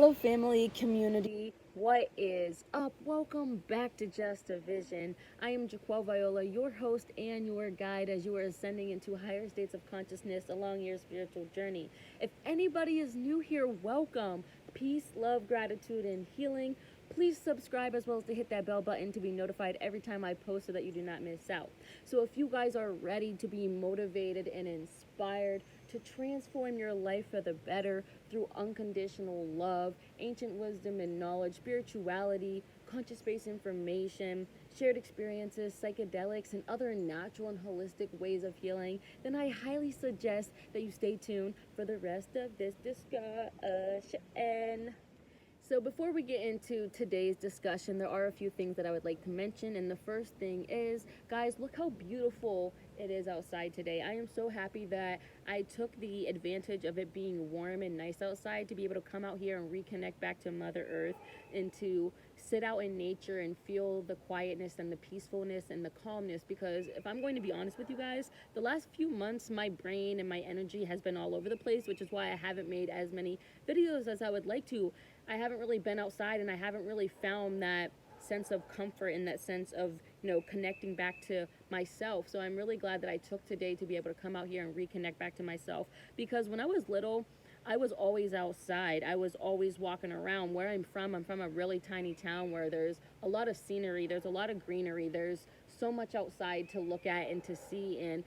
Hello, family, community. What is up? Welcome back to Just a Vision. I am Jaquel Viola, your host and your guide as you are ascending into higher states of consciousness along your spiritual journey. If anybody is new here, welcome. Peace, love, gratitude, and healing. Please subscribe as well as to hit that bell button to be notified every time I post so that you do not miss out. So if you guys are ready to be motivated and inspired to transform your life for the better through unconditional love, ancient wisdom and knowledge, spirituality, conscious space information, shared experiences, psychedelics, and other natural and holistic ways of healing, then I highly suggest that you stay tuned for the rest of this discussion. So before we get into today's discussion, there are a few things that I would like to mention. And the first thing is, guys, look how beautiful it is outside today. I am so happy that I took the advantage of it being warm and nice outside to be able to come out here and reconnect back to Mother Earth and to sit out in nature and feel the quietness and the peacefulness and the calmness. Because if I'm going to be honest with you guys, the last few months my brain and my energy has been all over the place, which is why I haven't made as many videos as I would like to. I haven't really been outside and I haven't really found that sense of comfort and that sense of, connecting back to myself. So I'm really glad that I took today to be able to come out here and reconnect back to myself, because when I was little, I was always outside. I was always walking around. Where I'm from a really tiny town where there's a lot of scenery, there's a lot of greenery, there's so much outside to look at and to see. And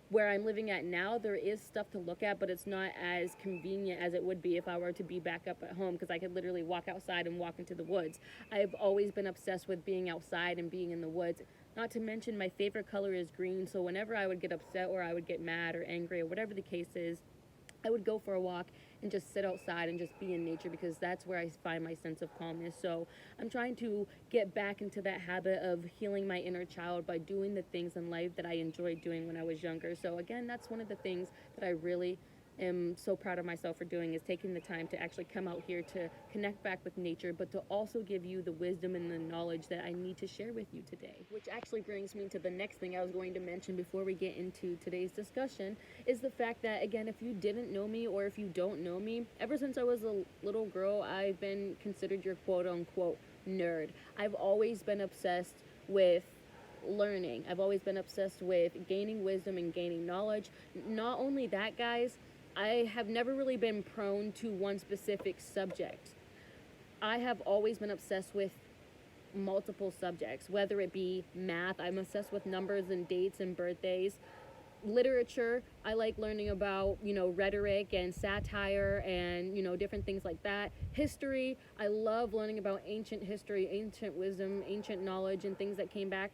where I'm living at now, there is stuff to look at, but it's not as convenient as it would be if I were to be back up at home, because I could literally walk outside and walk into the woods. I've always been obsessed with being outside and being in the woods. Not to mention my favorite color is green, so whenever I would get upset or I would get mad or angry or whatever the case is, I would go for a walk and just sit outside and just be in nature, because that's where I find my sense of calmness. So I'm trying to get back into that habit of healing my inner child by doing the things in life that I enjoyed doing when I was younger. So again, that's one of the things that I really am so proud of myself for doing, is taking the time to actually come out here to connect back with nature, but to also give you the wisdom and the knowledge that I need to share with you today. Which actually brings me to the next thing I was going to mention before we get into today's discussion, is the fact that, again, if you didn't know me or if you don't know me, ever since I was a little girl, I've been considered your quote-unquote nerd. I've always been obsessed with learning. I've always been obsessed with gaining wisdom and gaining knowledge. Not only that, guys, I have never really been prone to one specific subject. I have always been obsessed with multiple subjects, whether it be math. I'm obsessed with numbers and dates and birthdays. Literature, I like learning about, rhetoric and satire and, different things like that. History, I love learning about ancient history, ancient wisdom, ancient knowledge, and things that came back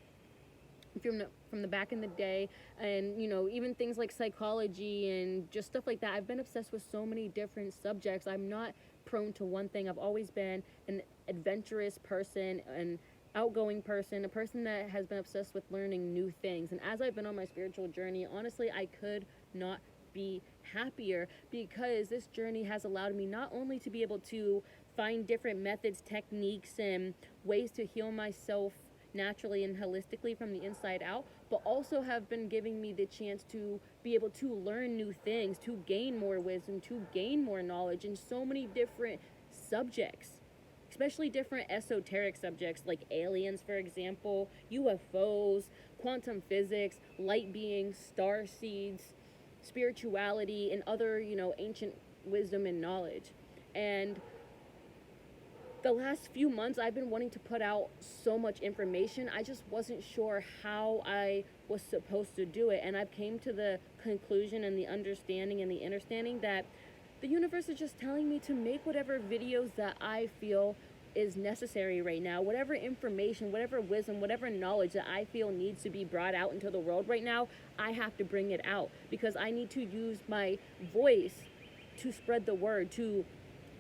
from the back in the day. And even things like psychology and just stuff like that. I've been obsessed with so many different subjects. I'm not prone to one thing. I've always been an adventurous person, an outgoing person, a person that has been obsessed with learning new things. And as I've been on my spiritual journey, honestly, I could not be happier, because this journey has allowed me not only to be able to find different methods, techniques, and ways to heal myself naturally and holistically from the inside out, but also have been giving me the chance to be able to learn new things, to gain more wisdom, to gain more knowledge in so many different subjects, especially different esoteric subjects like aliens, for example, UFOs, quantum physics, light beings, starseeds, spirituality, and other, ancient wisdom and knowledge. And the last few months, I've been wanting to put out so much information. I just wasn't sure how I was supposed to do it. And I've came to the conclusion and the understanding and the understanding that the universe is just telling me to make whatever videos that I feel is necessary right now. Whatever information, whatever wisdom, whatever knowledge that I feel needs to be brought out into the world right now, I have to bring it out, because I need to use my voice to spread the word, to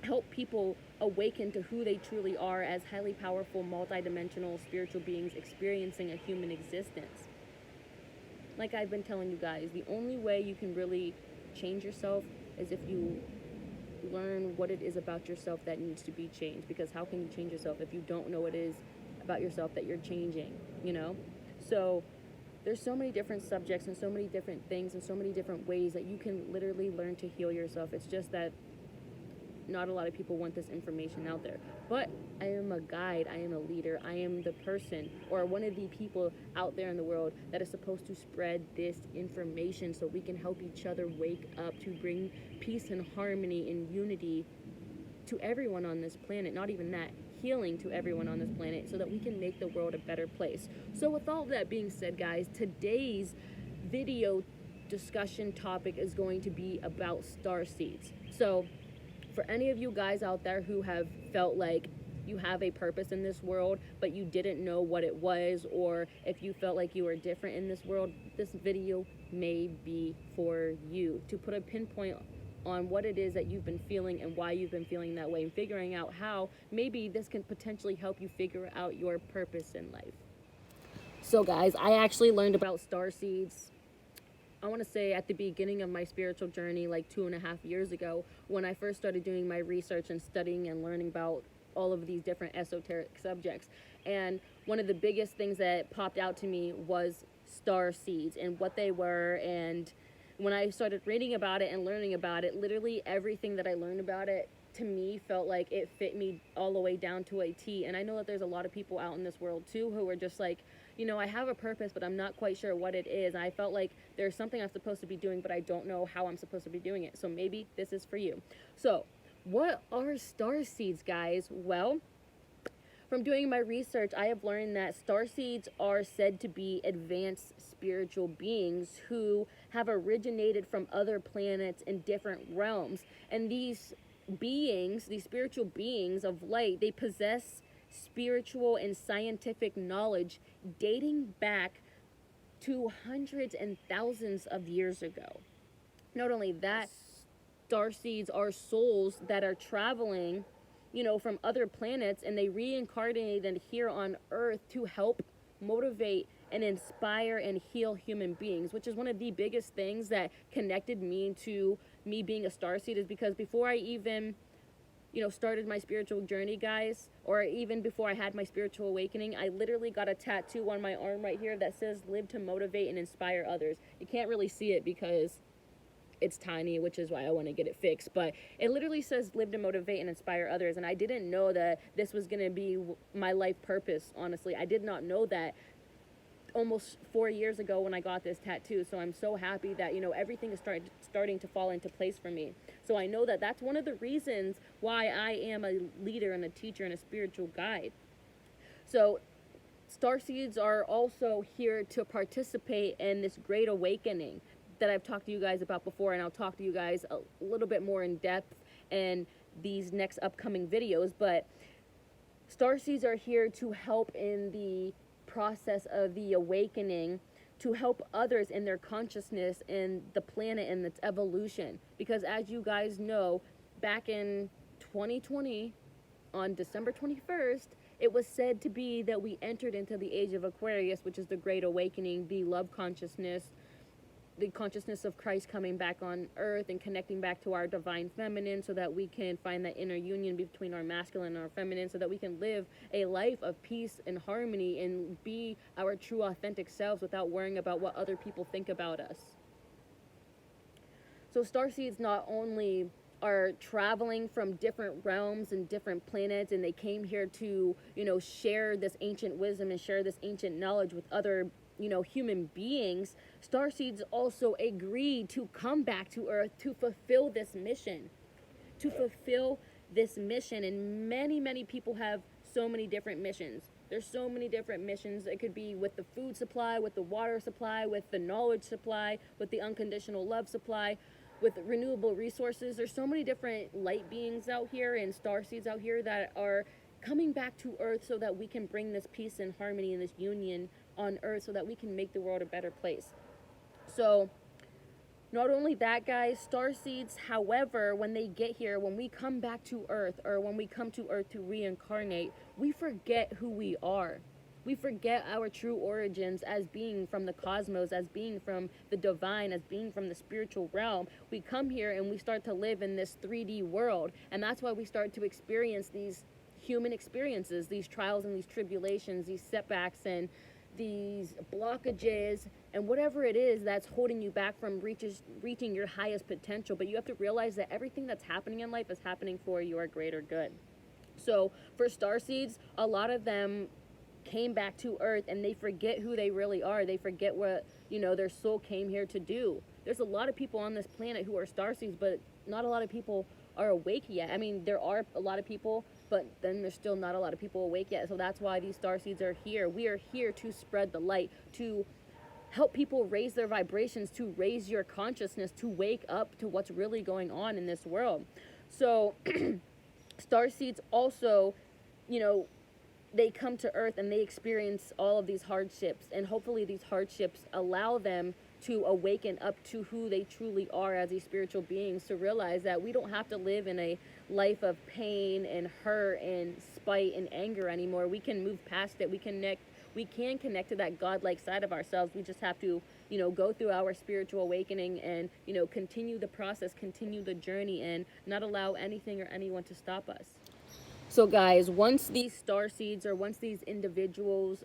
help people awaken to who they truly are as highly powerful, multidimensional spiritual beings experiencing a human existence. Like I've been telling you guys, the only way you can really change yourself is if you learn what it is about yourself that needs to be changed. Because how can you change yourself if you don't know what it is about yourself that you're changing, So there's so many different subjects and so many different things and so many different ways that you can literally learn to heal yourself. It's just that not a lot of people want this information out there. But I am a guide, I am a leader, I am the person or one of the people out there in the world that is supposed to spread this information so we can help each other wake up to bring peace and harmony and unity to everyone on this planet. Not even that, healing to everyone on this planet so that we can make the world a better place. So with all that being said, guys, today's video discussion topic is going to be about starseeds. So for any of you guys out there who have felt like you have a purpose in this world but you didn't know what it was, or if you felt like you were different in this world, this video may be for you, to put a pinpoint on what it is that you've been feeling and why you've been feeling that way, and figuring out how maybe this can potentially help you figure out your purpose in life. So guys, I actually learned about starseeds, I want to say at the beginning of my spiritual journey, like 2.5 years ago, when I first started doing my research and studying and learning about all of these different esoteric subjects. And one of the biggest things that popped out to me was starseeds and what they were. And when I started reading about it and learning about it, literally everything that I learned about it, to me, felt like it fit me all the way down to a T. And I know that there's a lot of people out in this world too who are just like, you know, I have a purpose, but I'm not quite sure what it is. I felt like there's something I'm supposed to be doing, but I don't know how I'm supposed to be doing it. So maybe this is for you. So what are starseeds, guys? Well, from doing my research, I have learned that starseeds are said to be advanced spiritual beings who have originated from other planets in different realms. And these beings, these spiritual beings of light, they possess spiritual and scientific knowledge dating back to hundreds and thousands of years ago. Not only that, starseeds are souls that are traveling, you know, from other planets, and they reincarnated here on Earth to help motivate and inspire and heal human beings, which is one of the biggest things that connected me to me being a starseed. Is because before I even, you know, started my spiritual journey, guys, or even before I had my spiritual awakening, I literally got a tattoo on my arm right here that says live to motivate and inspire others. You can't really see it because it's tiny, which is why I want to get it fixed, but it literally says live to motivate and inspire others. And I didn't know that this was going to be my life purpose. Honestly, I did not know that almost 4 years ago when I got this tattoo. So I'm so happy that, you know, everything is starting to fall into place for me. So I know that that's one of the reasons why I am a leader and a teacher and a spiritual guide. So starseeds are also here to participate in this great awakening that I've talked to you guys about before, and I'll talk to you guys a little bit more in depth in these next upcoming videos. But starseeds are here to help in the process of the awakening, to help others in their consciousness and the planet and its evolution. Because as you guys know, back in 2020, on December 21st, it was said to be that we entered into the age of Aquarius, which is the great awakening, the love consciousness, the consciousness of Christ coming back on earth and connecting back to our divine feminine, so that we can find that inner union between our masculine and our feminine, so that we can live a life of peace and harmony and be our true authentic selves without worrying about what other people think about us. So starseeds not only are traveling from different realms and different planets, and they came here to, you know, share this ancient wisdom and share this ancient knowledge with other, you know, human beings. Starseeds also agreed to come back to Earth to fulfill this mission. And many people have so many different missions. There's so many different missions. It could be with the food supply, with the water supply, with the knowledge supply, with the unconditional love supply, with renewable resources. There's so many different light beings out here and starseeds out here that are coming back to Earth so that we can bring this peace and harmony and this union on Earth, so that we can make the world a better place. So not only that, guys, starseeds, however, when they get here, when we come back to Earth, or when we come to Earth to reincarnate, we forget who we are. We forget our true origins as being from the cosmos, as being from the divine, as being from the spiritual realm. We come here and we start to live in this 3D world, and that's why we start to experience these human experiences, these trials and these tribulations, these setbacks and these blockages, and whatever it is that's holding you back from reaching your highest potential. But you have to realize that everything that's happening in life is happening for your greater good. So for starseeds, a lot of them came back to Earth and they forget who they really are. They forget what, their soul came here to do. There's a lot of people on this planet who are starseeds, but not a lot of people are awake yet. I mean, there are a lot of people, but then there's still not a lot of people awake yet. So that's why these starseeds are here. We are here to spread the light, to help people raise their vibrations, to raise your consciousness, to wake up to what's really going on in this world. So starseeds also, they come to Earth and they experience all of these hardships, and hopefully these hardships allow them to awaken up to who they truly are as these spiritual beings, to realize that we don't have to live in a life of pain and hurt and spite and anger anymore. We can move past it. We can connect to that godlike side of ourselves. We just have to, go through our spiritual awakening and, continue the process, continue the journey, and not allow anything or anyone to stop us. So guys, once these starseeds, or once these individuals,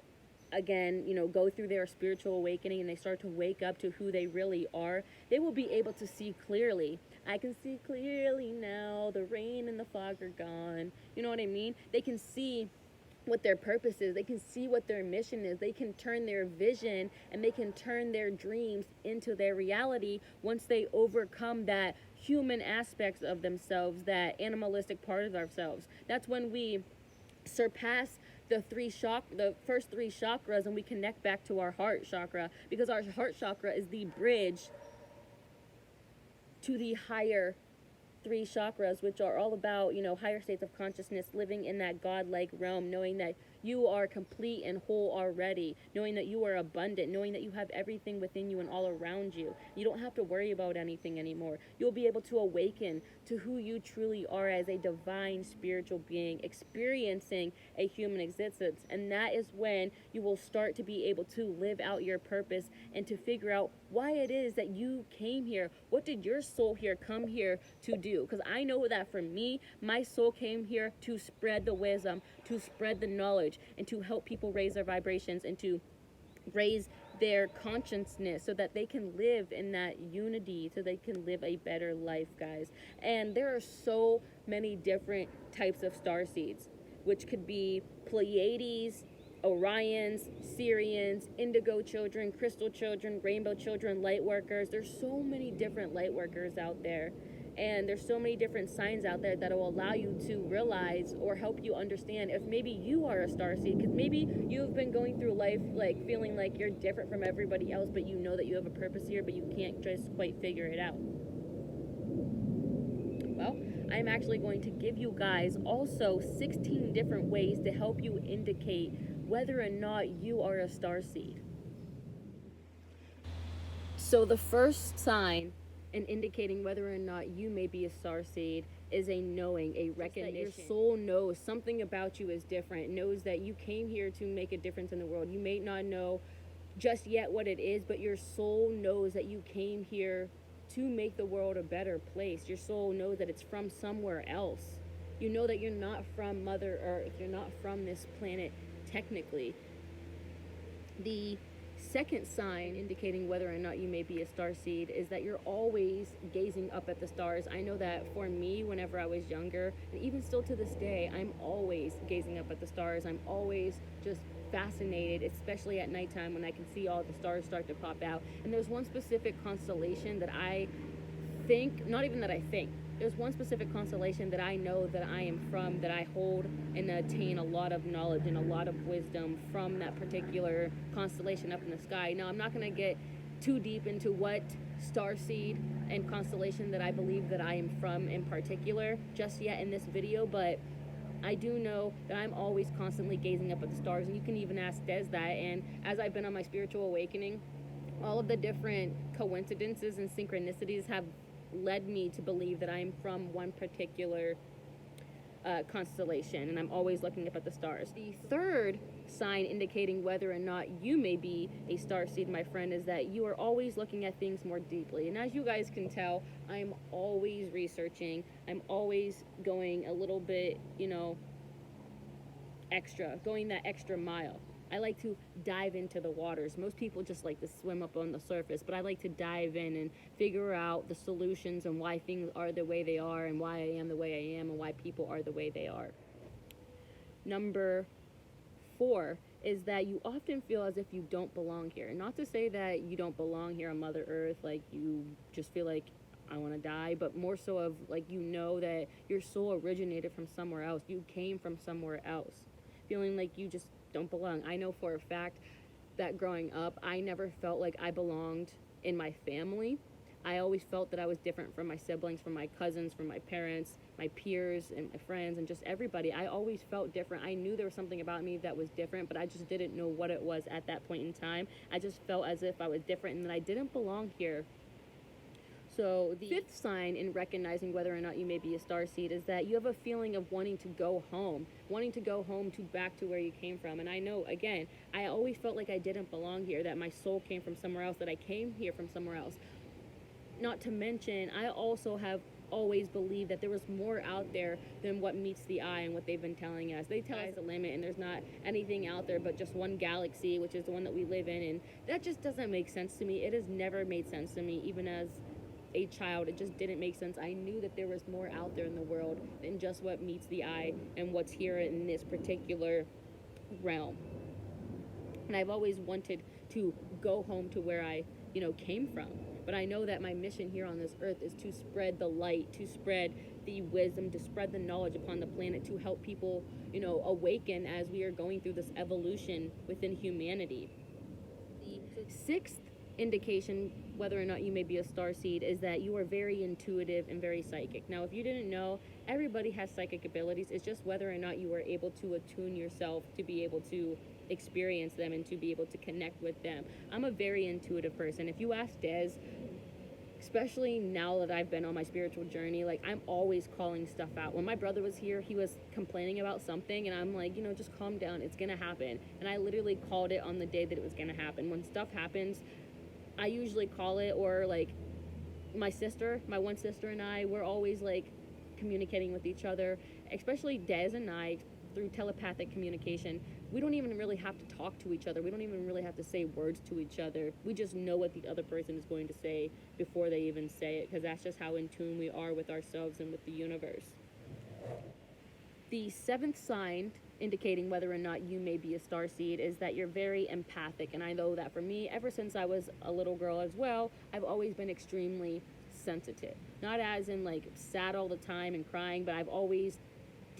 again, go through their spiritual awakening and they start to wake up to who they really are, they will be able to see clearly. I can see clearly now, the rain and the fog are gone. You know what I mean? They can see what their purpose is. They can see what their mission is. They can turn their vision and they can turn their dreams into their reality once they overcome that human aspects of themselves, that animalistic part of ourselves. That's when we surpass the first three chakras, and we connect back to our heart chakra, because our heart chakra is the bridge to the higher three chakras, which are all about, higher states of consciousness, living in that godlike realm, knowing that you are complete and whole already, knowing that you are abundant, knowing that you have everything within you and all around you. You don't have to worry about anything anymore. You'll be able to awaken to who you truly are as a divine spiritual being, experiencing a human existence. And that is when you will start to be able to live out your purpose and to figure out why it is that you came here. What did your soul here come here to do? Because I know that for me, my soul came here to spread the wisdom, to spread the knowledge, and to help people raise their vibrations and to raise their consciousness so that they can live in that unity, so they can live a better life, guys. And there are so many different types of starseeds, which could be Pleiades, Orions, Sirians, Indigo children, Crystal children, Rainbow children, light workers. There's so many different light workers out there. And there's so many different signs out there that will allow you to realize or help you understand if maybe you are a starseed, because maybe you've been going through life like feeling like you're different from everybody else, but you know that you have a purpose here, but you can't just quite figure it out. Well, I'm actually going to give you guys also 16 different ways to help you indicate whether or not you are a starseed. So the first sign in indicating whether or not you may be a starseed is a knowing, a recognition. Your soul knows something about you is different, knows that you came here to make a difference in the world. You may not know just yet what it is, but your soul knows that you came here to make the world a better place. Your soul knows that it's from somewhere else. You know that you're not from Mother Earth. You're not from this planet, technically. The second sign indicating whether or not you may be a starseed is that you're always gazing up at the stars. I know that for me, whenever I was younger, and even still to this day, I'm always gazing up at the stars. I'm always just fascinated, especially at nighttime when I can see all the stars start to pop out. And there's one specific constellation that I think, not even that I think, there's one specific constellation that I know that I am from, that I hold and attain a lot of knowledge and a lot of wisdom from that particular constellation up in the sky. Now, I'm not going to get too deep into what starseed and constellation that I believe that I am from in particular just yet in this video, but I do know that I'm always constantly gazing up at the stars, and you can even ask Des that. And as I've been on my spiritual awakening, all of the different coincidences and synchronicities have led me to believe that I'm from one particular constellation, and I'm always looking up at the stars. The third sign indicating whether or not you may be a starseed, my friend, is that you are always looking at things more deeply. And as you guys can tell, I'm always researching. I'm always going a little bit, extra, going that extra mile. I like to dive into the waters. Most people just like to swim up on the surface, but I like to dive in and figure out the solutions and why things are the way they are and why I am the way I am and why people are the way they are. Number 4 is that you often feel as if you don't belong here. Not to say that you don't belong here on Mother Earth, like you just feel like I want to die, but more so of like you know that your soul originated from somewhere else. You came from somewhere else. Feeling like you just don't belong. I know for a fact that growing up, I never felt like I belonged in my family. I always felt that I was different from my siblings, from my cousins, from my parents, my peers, and my friends, and just everybody. I always felt different. I knew there was something about me that was different, but I just didn't know what it was at that point in time. I just felt as if I was different and that I didn't belong here. So the 5th sign in recognizing whether or not you may be a starseed is that you have a feeling of wanting to go home to back to where you came from. And I know, again, I always felt like I didn't belong here, that my soul came from somewhere else, that I came here from somewhere else. Not to mention, I also have always believed that there was more out there than what meets the eye and what they've been telling us. They tell us the limit and there's not anything out there but just one galaxy, which is the one that we live in. And that just doesn't make sense to me. It has never made sense to me, even as a child. It just didn't make sense. I knew that there was more out there in the world than just what meets the eye and what's here in this particular realm. And I've always wanted to go home to where I, came from. But I know that my mission here on this earth is to spread the light, to spread the wisdom, to spread the knowledge upon the planet, to help people, awaken as we are going through this evolution within humanity. The 6th indication whether or not you may be a starseed is that you are very intuitive and very psychic. Now, if you didn't know, everybody has psychic abilities. It's just whether or not you are able to attune yourself to be able to experience them and to be able to connect with them. I'm a very intuitive person. If you ask Des, especially now that I've been on my spiritual journey, like I'm always calling stuff out. When my brother was here, he was complaining about something and I'm like, just calm down, it's gonna happen. And I literally called it on the day that it was gonna happen. When stuff happens, I usually call it, or like my one sister and I, we're always like communicating with each other, especially Des and I, through telepathic communication. We don't even really have to talk to each other. We don't even really have to say words to each other. We just know what the other person is going to say before they even say it, because that's just how in tune we are with ourselves and with the universe. The 7th sign indicating whether or not you may be a starseed is that you're very empathic. And I know that for me, ever since I was a little girl as well, I've always been extremely sensitive. Not as in like sad all the time and crying, but I've always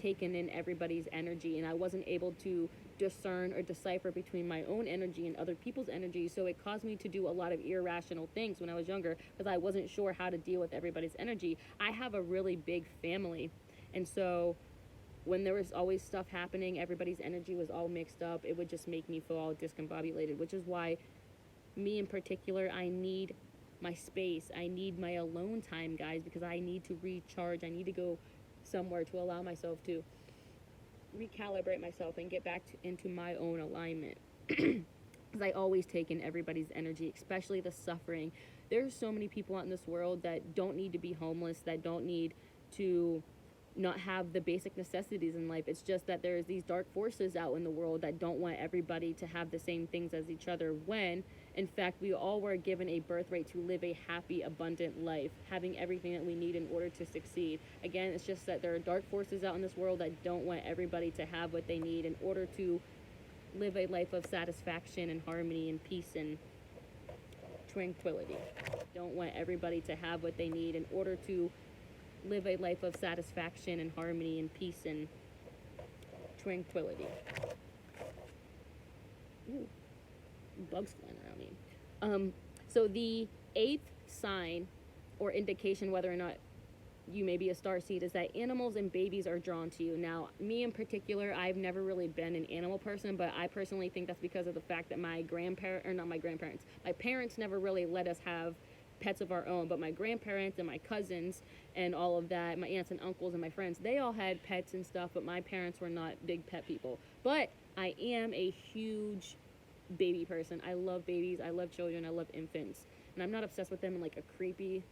taken in everybody's energy, and I wasn't able to discern or decipher between my own energy and other people's energy. So it caused me to do a lot of irrational things when I was younger because I wasn't sure how to deal with everybody's energy. I have a really big family, and so when there was always stuff happening, everybody's energy was all mixed up. It would just make me feel all discombobulated, which is why me in particular, I need my space. I need my alone time, guys, because I need to recharge. I need to go somewhere to allow myself to recalibrate myself and get back into my own alignment. Because I always take in everybody's energy, especially the suffering. There's so many people out in this world that don't need to be homeless, that don't need to not have the basic necessities in life. It's just that there's these dark forces out in the world that don't want everybody to have the same things as each other, when in fact we all were given a birthright to live a happy, abundant life, having everything that we need in order to succeed. Again, it's just that there are dark forces out in this world that don't want everybody to have what they need in order to live a life of satisfaction and harmony and peace and tranquility. Don't want everybody to have what they need in order to live a life of satisfaction and harmony and peace and tranquility. Ooh, bugs flying around me. So the 8th sign or indication whether or not you may be a starseed is that animals and babies are drawn to you. Now, me in particular, I've never really been an animal person, but I personally think that's because of the fact that my parents never really let us have pets of our own, but my grandparents and my cousins and all of that, my aunts and uncles and my friends, they all had pets and stuff, but my parents were not big pet people. But I am a huge baby person. I love babies, I love children, I love infants, and I'm not obsessed with them in like a creepy,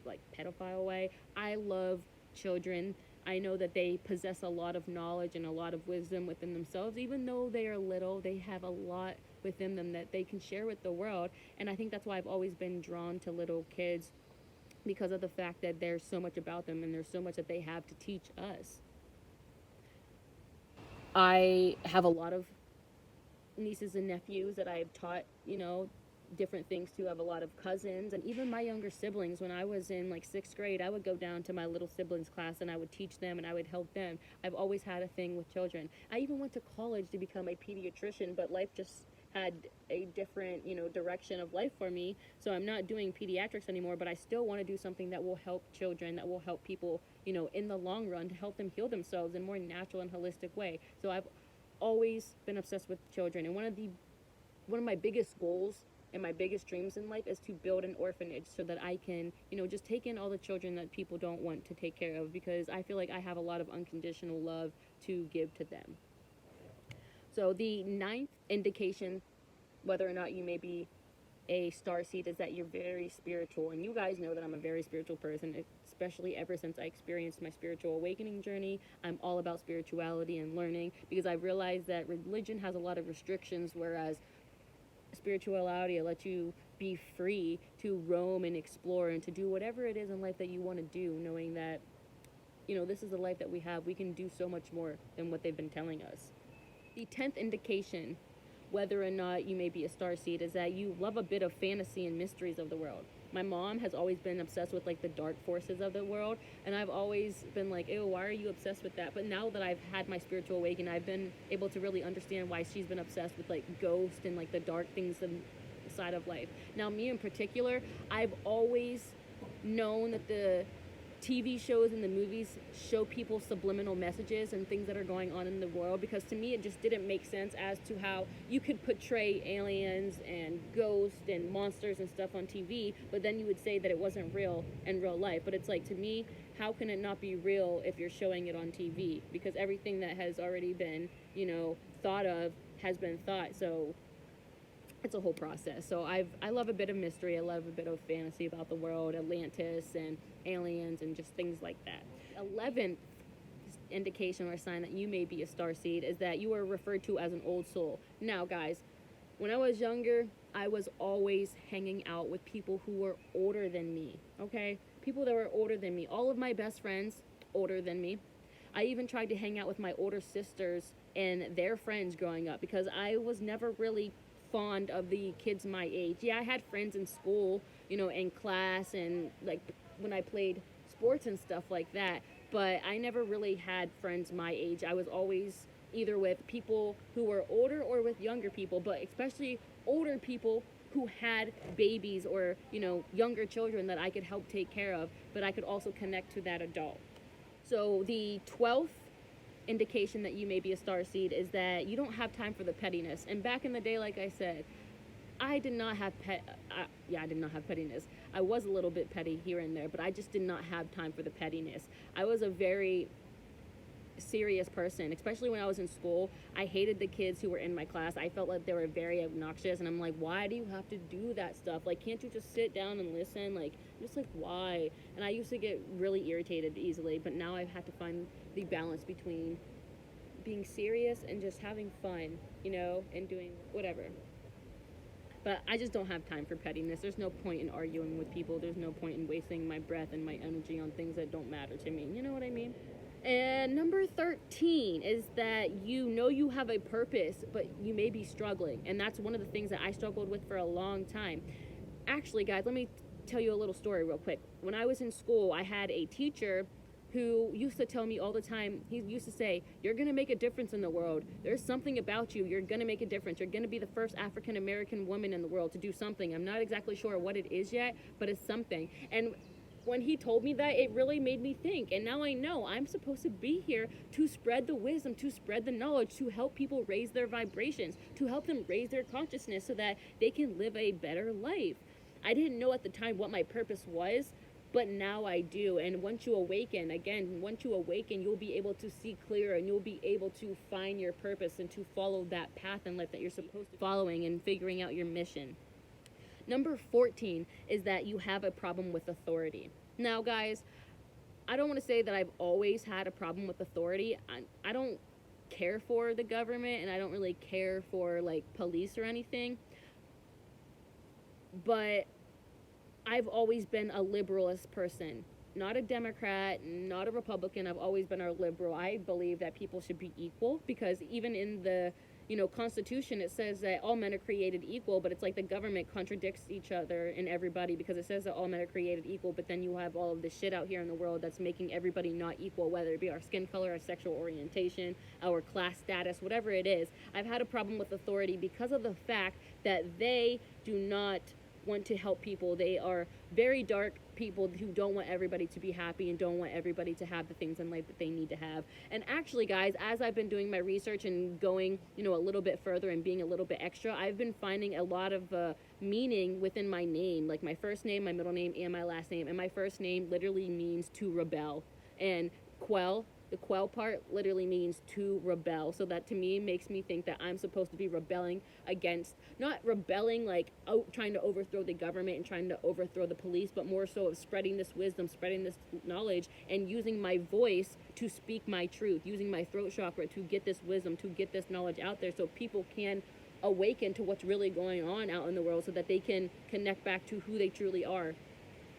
like pedophile way. I love children. I know that they possess a lot of knowledge and a lot of wisdom within themselves. Even though they are little, they have a lot within them that they can share with the world. And I think that's why I've always been drawn to little kids, because of the fact that there's so much about them and there's so much that they have to teach us. I have a lot of nieces and nephews that I've taught, different things to. I have a lot of cousins and even my younger siblings. When I was in like 6th grade, I would go down to my little siblings class and I would teach them and I would help them. I've always had a thing with children. I even went to college to become a pediatrician, but life just had a different, direction of life for me. So I'm not doing pediatrics anymore, but I still want to do something that will help children, that will help people, in the long run, to help them heal themselves in a more natural and holistic way. So I've always been obsessed with children, and one of my biggest goals and my biggest dreams in life is to build an orphanage so that I can, just take in all the children that people don't want to take care of, because I feel like I have a lot of unconditional love to give to them. So the ninth indication whether or not you may be a starseed is that you're very spiritual. And you guys know that I'm a very spiritual person, especially ever since I experienced my spiritual awakening journey. I'm all about spirituality and learning, because I realized that religion has a lot of restrictions, whereas spirituality will let you be free to roam and explore and to do whatever it is in life that you want to do, knowing that, this is the life that we have. We can do so much more than what they've been telling us. The 10th indication whether or not you may be a starseed is that you love a bit of fantasy and mysteries of the world. My mom has always been obsessed with like the dark forces of the world, and I've always been like, ew, why are you obsessed with that? But now that I've had my spiritual awakening, I've been able to really understand why she's been obsessed with like ghosts and like the dark things inside of life. Now, me in particular, I've always known that the TV shows and the movies show people subliminal messages and things that are going on in the world, because to me it just didn't make sense as to how you could portray aliens and ghosts and monsters and stuff on TV, but then you would say that it wasn't real in real life. But it's like, to me, how can it not be real if you're showing it on TV? Because everything that has already been, thought of has been thought. So it's a whole process. So I love a bit of mystery. I love a bit of fantasy about the world, Atlantis and aliens and just things like that. 11th indication or sign that you may be a starseed is that you are referred to as an old soul. Now, guys, when I was younger, I was always hanging out with people who were older than me, okay? People that were older than me. All of my best friends, older than me. I even tried to hang out with my older sisters and their friends growing up, because I was never really fond of the kids my age. Yeah, I had friends in school, in class and like when I played sports and stuff like that, but I never really had friends my age. I was always either with people who were older or with younger people, but especially older people who had babies or, younger children that I could help take care of, but I could also connect to that adult. So the 12th indication that you may be a starseed is that you don't have time for the pettiness. And back in the day, like I said, I did not have I did not have pettiness. I was a little bit petty here and there, but I just did not have time for the pettiness. I was a very serious person, especially when I was in school. I hated the kids who were in my class. I felt like they were very obnoxious, and I'm like, why do you have to do that stuff? Like, can't you just sit down and listen? Like, just like, why? And I used to get really irritated easily, but now I've had to find the balance between being serious and just having fun, and doing whatever. But I just don't have time for pettiness. There's no point in arguing with people. There's no point in wasting my breath and my energy on things that don't matter to me. You know what I mean? And number 13 is that you have a purpose, but you may be struggling. And that's one of the things that I struggled with for a long time. Actually, guys, let me tell you a little story real quick. When I was in school, I had a teacher who used to tell me all the time, he used to say, you're going to make a difference in the world. There's something about you. You're going to make a difference. You're going to be the first African-American woman in the world to do something. I'm not exactly sure what it is yet, but it's something. And when he told me that, it really made me think. And now I know I'm supposed to be here to spread the wisdom, to spread the knowledge, to help people raise their vibrations, to help them raise their consciousness so that they can live a better life. I didn't know at the time what my purpose was, but now I do. And once you awaken, you'll be able to see clearer, and you'll be able to find your purpose and to follow that path in life that you're supposed to be following and figuring out your mission. Number 14 is that you have a problem with authority. Now, guys, I don't want to say that I've always had a problem with authority. I don't care for the government, and I don't really care for like police or anything, but I've always been a liberalist person, not a Democrat, not a Republican. I've always been a liberal. I believe that people should be equal, because even in the Constitution, it says that all men are created equal, but it's like the government contradicts each other and everybody, because it says that all men are created equal, but then you have all of this shit out here in the world that's making everybody not equal, whether it be our skin color, our sexual orientation, our class status, whatever it is. I've had a problem with authority because of the fact that they do not want to help people. They are very dark people who don't want everybody to be happy and don't want everybody to have the things in life that they need to have. And actually, guys, as I've been doing my research and going, a little bit further and being a little bit extra, I've been finding a lot of meaning within my name, like my first name, my middle name, and my last name. And my first name literally means to rebel. And quell, the quell part literally means to rebel. So that to me makes me think that I'm supposed to be rebelling against, not rebelling like trying to overthrow the government and trying to overthrow the police, but more so of spreading this wisdom, spreading this knowledge, and using my voice to speak my truth, using my throat chakra to get this wisdom, to get this knowledge out there so people can awaken to what's really going on out in the world, so that they can connect back to who they truly are,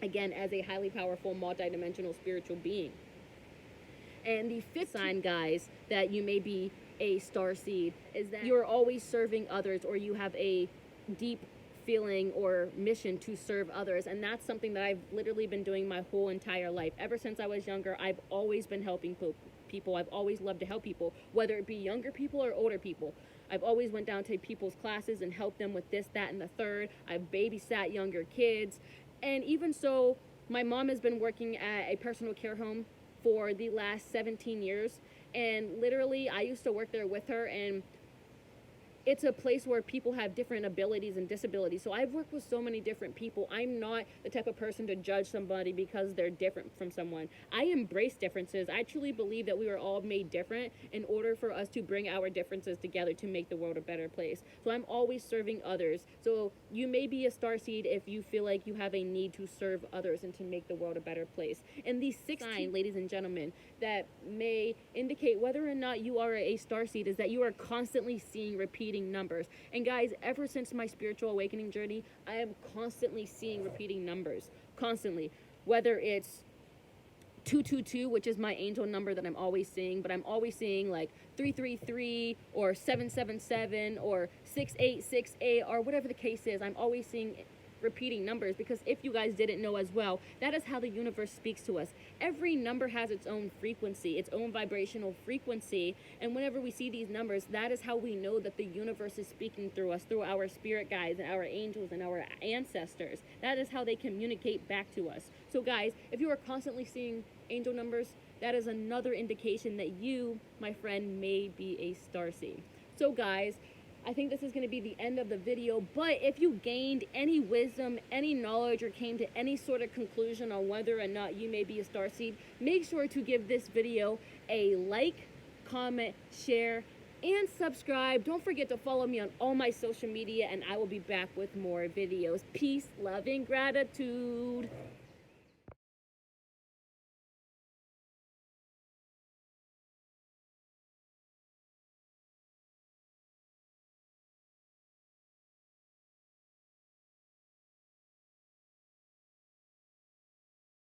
again, as a highly powerful, multidimensional spiritual being. And the fifth sign, guys, that you may be a starseed is that you're always serving others, or you have a deep feeling or mission to serve others. And that's something that I've literally been doing my whole entire life. Ever since I was younger, I've always been helping people. I've always loved to help people, whether it be younger people or older people. I've always went down to people's classes and helped them with this, that, and the third. I've babysat younger kids. And even so, my mom has been working at a personal care home for the last 17 years, and literally I used to work there with her, and it's a place where people have different abilities and disabilities. So I've worked with so many different people. I'm not the type of person to judge somebody because they're different from someone. I embrace differences. I truly believe that we were all made different in order for us to bring our differences together to make the world a better place. So I'm always serving others. So you may be a starseed if you feel like you have a need to serve others and to make the world a better place. And the sixth sign, ladies and gentlemen, that may indicate whether or not you are a starseed is that you are constantly seeing repeating numbers. And guys, ever since my spiritual awakening journey, I am constantly seeing repeating numbers, constantly, whether it's 222, which is my angel number that I'm always seeing, but I'm always seeing like 333 or 777 or 6868 or whatever the case is. I'm always seeing repeating numbers, because if you guys didn't know as well, that is how the universe speaks to us. Every number has its own frequency, its own vibrational frequency, and whenever we see these numbers, that is how we know that the universe is speaking through us, through our spirit guides and our angels and our ancestors. That is how they communicate back to us. So guys, if you are constantly seeing angel numbers, that is another indication that you, my friend, may be a starseed. So guys, I think this is going to be the end of the video, but if you gained any wisdom, any knowledge, or came to any sort of conclusion on whether or not you may be a starseed, make sure to give this video a like, comment, share, and subscribe. Don't forget to follow me on all my social media, and I will be back with more videos. Peace, love, and gratitude.